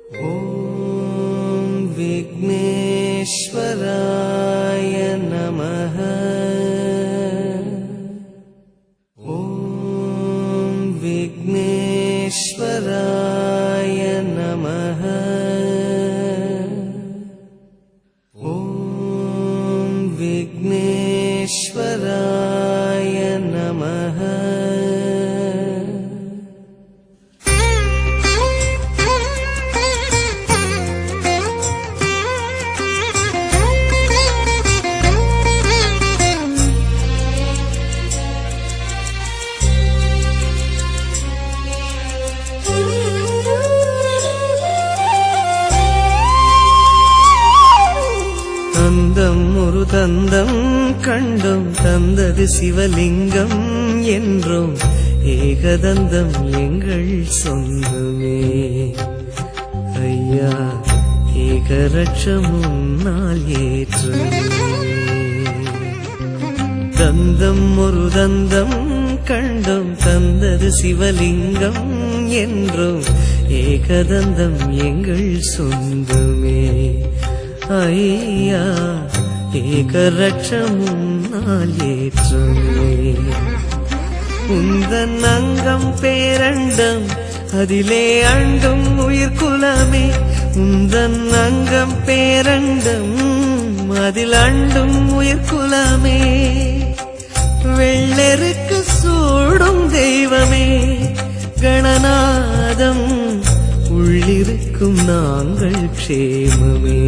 ॐ विघ्नेश्वराय नमः। ॐ विघ्नेश्वराय नमः। ॐ विघ्नेश्वराय नमः। தந்தம் ஒரு தந்தம் கண்டும் தந்தது சிவலிங்கம் என்றும் ஏகதந்தம் எங்கள் சொந்தமே ஐயா ஏகரட்சம் முன்னால் ஏற்றுமே. தந்தம் ஒரு தந்தம் கண்டும் தந்தது சிவலிங்கம் என்றும் ஏகதந்தம் எங்கள் சொந்தமே ஐயா ஏகரட்சம் முன்னால் ஏற்றுமே. உந்தன் அங்கம் பேரண்டம் அதிலே அண்டும் உயிர்குலமே. உந்தன் அங்கம் பேரண்டம் அதில் அண்டும் உயிர்குலமே. வெள்ளெருக்கு சூடும் தெய்வமே கணநாதம் உள்ளிருக்கும் நாங்கள் க்ஷேமமே.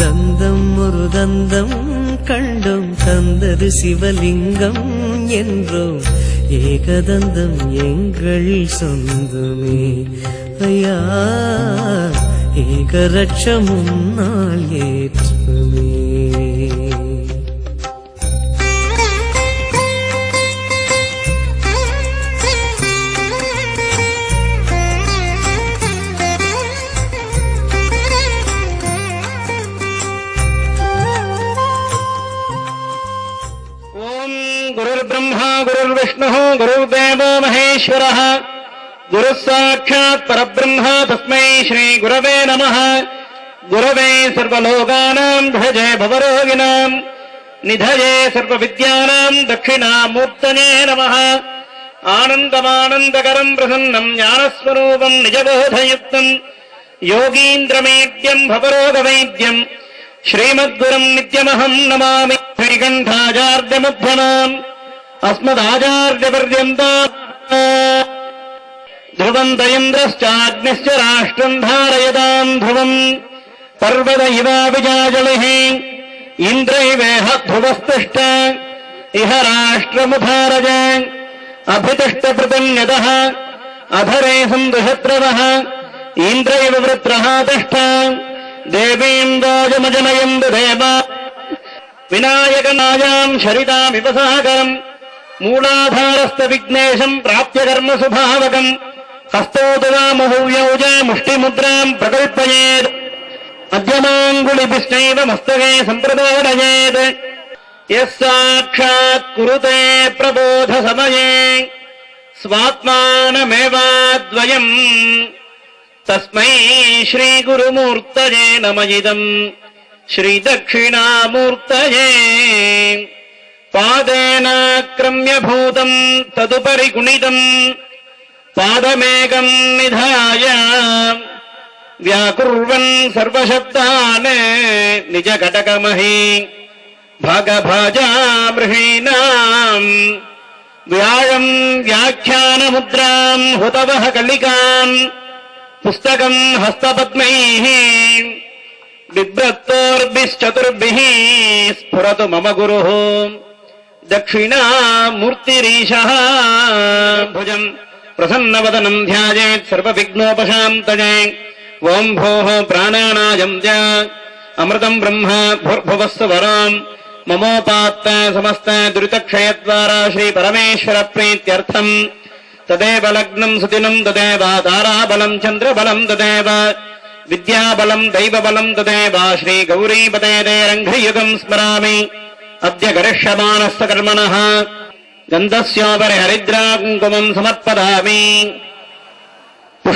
தந்தம் ஒரு தந்தம் கண்டும் தந்தது சிவலிங்கம் என்றும் ஏகதந்தம் எங்கள் சொந்தமே ஐயா ஏகரட்சம் முன்னால் ஏற்றுமே. गुरुर्ब्रह्मा गुरुर्विष्णुः गुरुर्देवो महेश्वरः गुरुः साक्षात् परब्रह्म तस्मै श्री गुरवे नमः. गुरवे सर्वलोकानां ध्वजे भवरोगिणां निधये सर्वविद्यानां दक्षिणामूर्तये नमः. आनन्दमानन्दकरं प्रसन्नं ज्ञानस्वरूपं निजबोधयुक्तं योगीन्द्रमेड्यं भवरोगवैद्यं श्रीमद्गुरुं नित्यमहं नमामि. श्रीकण्ठाचार्यमध्यमाम् अस्मदाचार्यपर्यन्ताम् ध्रुवन्त इन्द्रश्चाग्निश्च राष्ट्रम् धारयताम् ध्रुवम् पर्वत इवाभिजाजलिः इन्द्रैवेह ध्रुवस्तिष्ठ इह राष्ट्रमुधारय अभितिष्ठप्रतन्यतः अधरे सन्तु शत्रवः इन्द्रैव वृत्रः तिष्ठ देवीम् वाजमजनयन्तु देवा विनायकनायाम् शरितामिव सागरम् मूलाधारस्थ विघ्नेशम् प्राप्य कर्म सुभावकम् हस्तोतु वा मुहुव्यौज मुष्टिमुद्राम् प्रकल्पयेत् मध्यमाङ्गुलिभिश्चैव मस्तके सम्प्रदोदयेत् यः साक्षात् कुरुते प्रबोधसमये स्वात्मानमेवाद्वयम् तस्मै श्रीगुरुमूर्तये नमः. इदम् श्रीदक्षिणामूर्तये पादेनाक्रम्य भूतम् तदुपरि गुणितम् पादमेकम् निधाय व्याकुर्वन् सर्वशब्दान् निजघटकमहि भगभजामृहीणाम् व्याळम् व्याख्यानमुद्राम् हुतवः कलिकाम् पुस्तकम् हस्तपद्मैः बिभ्रत्तोर्भिश्चतुर्भिः स्फुरतु मम गुरुः दक्षिणामूर्तिरीशः. भुजम् प्रसन्नवदनम् ध्यायेत् सर्वविघ्नोपशान्तये. ओम् भोः प्राणानायम् च अमृतम् ब्रह्म भुर्भुवस्सुवराम् ममोपात्त समस्त दुरितक्षयद्वारा श्रीपरमेश्वरप्रीत्यर्थम् तदेव लग्नम् सुदिनम् तदेव ताराबलम् चन्द्रबलम् तदेव विद्याबलम् दैवबलम् तदेव श्रीगौरीपते रङ्घ्रियुगम् स्मरामि. अद्य गरिष्यमाणस्य कर्मणः गन्धस्योपरि हरिद्राकुङ्कुमम् समर्पयामि.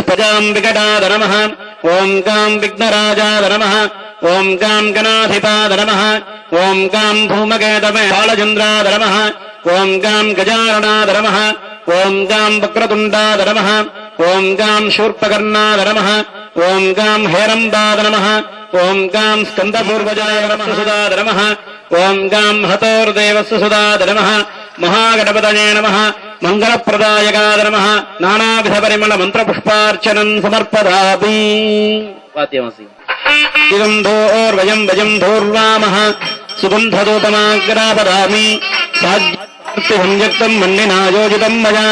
पुष्पजाम् विकटाद नमः ॐ गाम् विघ्नराजाद नमः ॐ गाम् गणाधिपाद नमः ॐ गाम् धूमकेतवे बालचन्द्राद नमः ॐ गाम् गजाननाद नमः ॐ गाम् वक्रतुण्डाद नमः ॐ गाम् शूर्पकर्णाद नमः ॐ गाम् हेरम्बाद नमः ॐ गाम् स्कन्दपूर्वजाय नमः सुदाद नमः ॐ गाम् हतोर्देवस्य सुदाद नमः महागणपतये नमः मङ्गलप्रदायकाद नमः नानाविधपरिमलमन्त्रपुष्पार्चनम् समर्पयामि वाद्यमसि इदम् धोर्वयम् वयम् धोर्वामः सुगन्धदूतमाग्रापदामि साध्यक्तम् मन्निनायोजितम् मया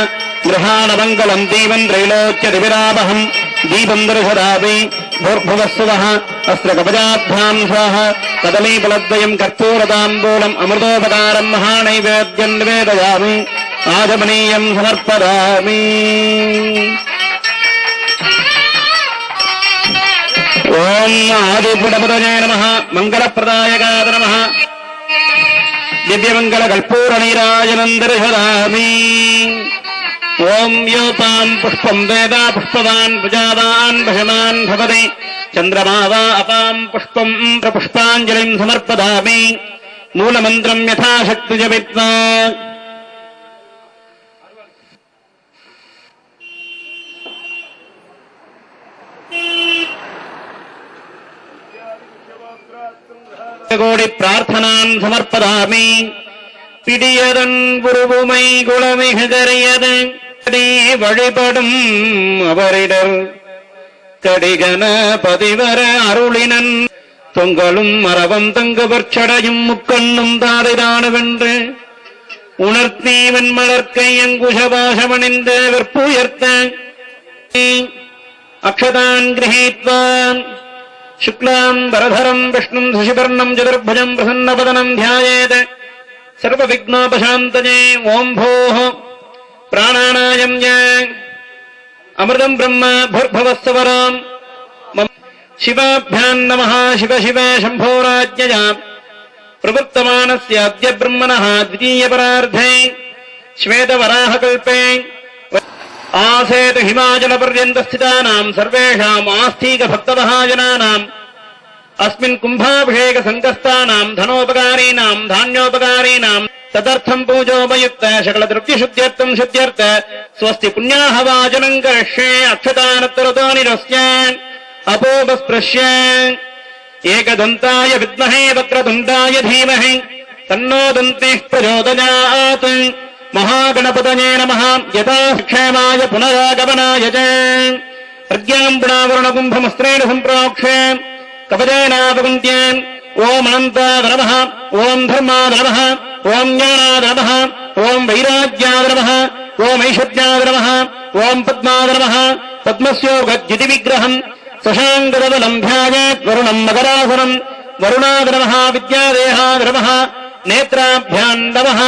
गृहाणमङ्गलम् दीपम् त्रैलोक्यदिविरावहम् दीपम् दर्शयामि भूर्भुवस्सुवः अस्त्रकवचाभ्याम् स्वाहा कदलीफलद्वयम् कर्पूरताम्बूलम् अमृतोपकारम् महानैवेद्यम् निवेदयामि आचमनीयम् समर्पयामि ॐ आदिपुटपतये नमः मङ्गलप्रदायकाय नमः दिव्यमङ्गलकर्पूरनीराजनम् दर्शयामि ॐ योताम् पुष्पम् वेदा पुष्पवान् प्रजावान् भजमान् भवति चन्द्रमा वा अपाम् पुष्पम् प्रपुष्पाञ्जलिम् समर्पयामि मूलमन्त्रम् यथाशक्ति जपित्वा கோடி பிரார்த்தனான் சமர்ப்பதாமி பிடியதன் குருவுமை குளமிகரியது வழிபடும் அவரிடர் கடிகன பதிவர அருளினன் தொங்கலும் மரபம் தங்குபற்சடையும் முக்கண்ணும் தாதைதானுவென்று உணர்த்தி வெண்மலர்க்கை அங்குஷபாசமணிந்த வெற்புயர்த்த அக்ஷதான் கிரகீத்வான் शुक्लाम् वरधरम् विष्णुम् शशिवर्णम् चतुर्भुजम् प्रसन्नवदनम् ध्यायेत् सर्वविघ्नोपशान्तये ॐ भोः प्राणानायम् च अमृतम् ब्रह्म भूर्भुवस्सवराम् शिवाभ्याम् नमः शिव शिव शम्भोराज्ञया प्रवृत्तमानस्याद्य ब्रह्मणः द्वितीयपरार्धे श्वेतवराहकल्पे आसेतु हिमाचलपर्यन्तस्थितानाम् सर्वेषाम् आस्तिकभक्तमहाजनानाम् अस्मिन् कुम्भाभिषेक सङ्कस्तानाम् धनोपकारीणाम् धान्योपकारीणाम् तदर्थम् पूजोपयुक्त सकलद्रव्यशुद्ध्यर्थम् शुद्ध्यर्थ स्वस्ति पुण्याहवाचनम् करिष्ये अक्षतानत्तरतो निरस्य अपोपस्पृश्य एकदन्ताय विद्महे वक्रतुण्डाय धीमहि तन्नो दन्तिः प्रचोदयात् महागणपतये नमः यथा क्षेमाय पुनरागमनाय च प्रज्ञाम् पुणावरणकुम्भमस्त्रेण सम्प्रोक्ष्य कवचेनापकुन्त्य ओम् अनन्ताद नमः ओम् धर्माद नमः ओम् ज्ञानाद नमः ओम् वैराग्याद नमः ओम् ऐश्वर्याद नमः ओम् पद्माद नमः पद्मस्योगज्जितिविग्रहम् शशाङ्कदलम् ध्यायेत् वरुणम् मकरासनम् वरुणाद नमः विद्यादेहाद नमः नेत्राभ्याम् नमः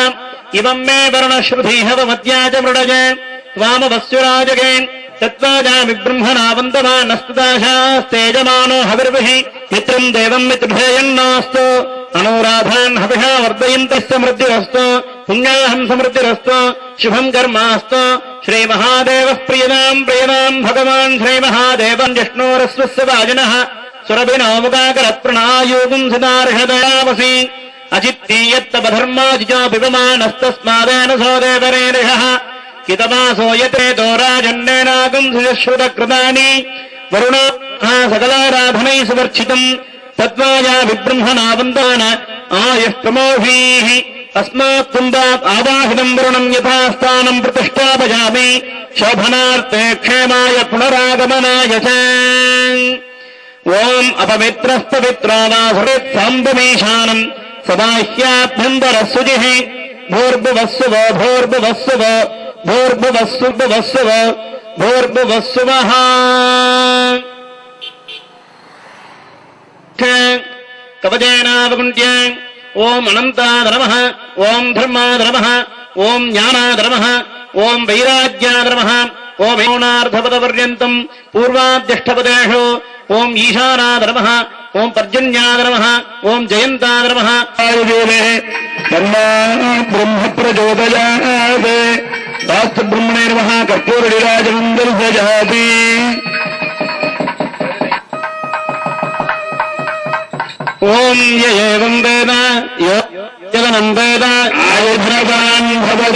इमम् मे वर्णश्रुतिहवमद्या च मृडज त्वामवस्युराजगे तत्त्वाजामि ब्रह्मणा वन्दमानस्तुताशास्तेजमानो हविर्भिः मित्रम् देवम् मित्रभेयन्नास्तु अनुराधान् हविषा वर्धयन्तः समृद्धिरस्तु पुण्याहम् समृद्धिरस्तु शुभम् कर्मास्तु श्रीमहादेवः प्रियदाम् प्रियदाम् भगवान् श्रीमहादेवम् जिष्णोरस्वस्य वाजिनः सुरभिनो मुखाकरत्प्रणायोगुम् सदार्हदयावसि अचित्तीयत्तपधर्माजिजो विवमानस्तस्मादेन सो देवरेरिषः कितमासो यते दोराजन्नेनागम् सुश्रुतकृतानि वरुणः सकलाराधनैः सुवर्चितम् तत्त्वाया विब्रह्मणा वन्दान आयुष्प्रमोषीः अस्मात् कुन्दात् आवाहिनम् वरुणम् यथास्थानम् प्रतिष्ठापयामि शोभनार्थे क्षेमाय पुनरागमनाय च ओम् अपवित्रस्तवित्रो वासुरेत् साम्बमीशानम् सबाह्याभ्यन्तरस्सुजिः भूर्भुवस्सुव भूर्भुवस्सुव भूर्भुवस्सुभुवस्सुव भूर्भुवस्सुवः कवचेनावकुण्ट्य ओम् अनन्ताद नमः ओम् धर्माद नमः ओम् ज्ञानाद नमः ओम् वैराग्याद नमः ओम् ऐणार्धपदपर्यन्तम् पूर्वाद्यष्टपदेषु ओम् ईशानाद नमः ओम् पर्जन्याद नमः ओम् जयन्ताद नमः ब्रह्म प्रचोदयात् वास्तु ब्रह्मणे नमः कर्पूरविराजमम् दर्शयाति ఓం య ఏవం వేద యో యవనం వేద ఆయుధనవాన్ భవతి.